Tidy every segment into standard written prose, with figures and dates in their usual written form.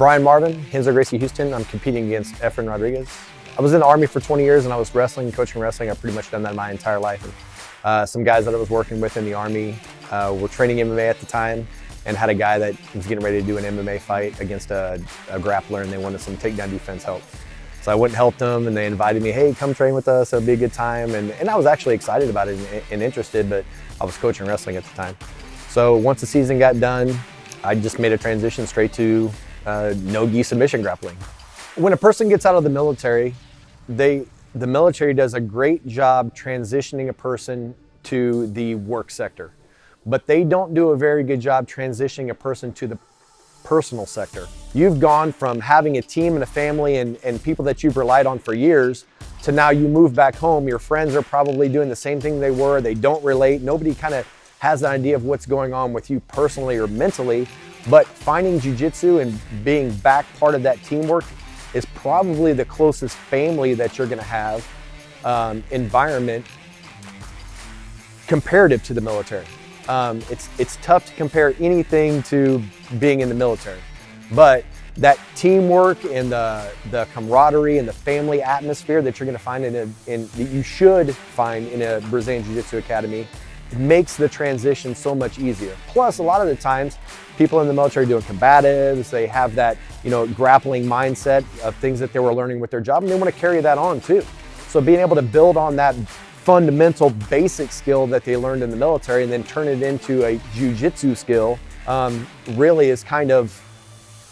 Brian Marvin, Gracie Houston. I'm competing against Efrain Rodriguez. I was in the Army for 20 years and I was wrestling, coaching wrestling. I've pretty much done that my entire life. Some guys that I was working with in the Army were training MMA at the time and had a guy that was getting ready to do an MMA fight against a grappler, and they wanted some takedown defense help. So I went and helped them, and they invited me, hey, come train with us, it'll be a good time. And I was actually excited about it and interested, but I was coaching wrestling at the time. So once the season got done, I just made a transition straight to no-gi submission grappling. When a person gets out of the military, the military does a great job transitioning a person to the work sector, but they don't do a very good job transitioning a person to the personal sector. You've gone from having a team and a family and people that you've relied on for years to now you move back home. Your friends are probably doing the same thing they were. They don't relate. Nobody kind of has an idea of what's going on with you personally or mentally, but finding jiu-jitsu and being back part of that teamwork is probably the closest family that you're gonna have environment comparative to the military. It's tough to compare anything to being in the military, but that teamwork and the camaraderie and the family atmosphere that you're gonna find that you should find in a Brazilian Jiu-Jitsu academy makes the transition so much easier. Plus, a lot of the times, people in the military doing combatives, they have that, grappling mindset of things that they were learning with their job, and they want to carry that on too. So being able to build on that fundamental basic skill that they learned in the military and then turn it into a jiu-jitsu skill really is kind of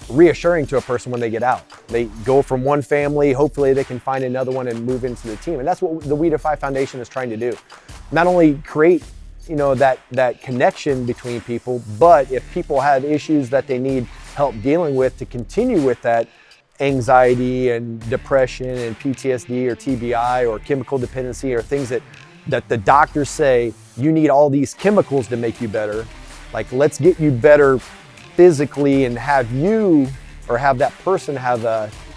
reassuring to a person when they get out. They go from one family, hopefully they can find another one and move into the team. And that's what the We Defy Foundation is trying to do. Not only create that connection between people, but if people have issues that they need help dealing with to continue with that anxiety and depression and PTSD or TBI or chemical dependency or things that the doctors say you need all these chemicals to make you better, like let's get you better physically and have you or have that person have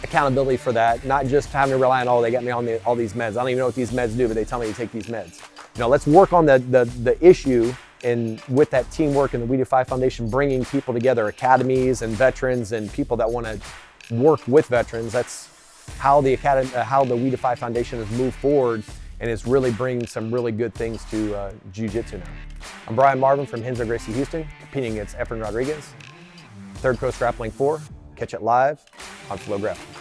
accountability for that, not just having to rely on, oh, they got me on all these meds. I don't even know what these meds do, but they tell me to take these meds. Let's work on the issue, and with that teamwork and the We Defy Foundation bringing people together, academies and veterans and people that want to work with veterans. That's how the We Defy Foundation has moved forward, and it's really bringing some really good things to Jiu-Jitsu now. I'm Brian Marvin from Gracie Houston, competing against Efrain Rodriguez. Third Coast Grappling 4. Catch it live on FloGrappling.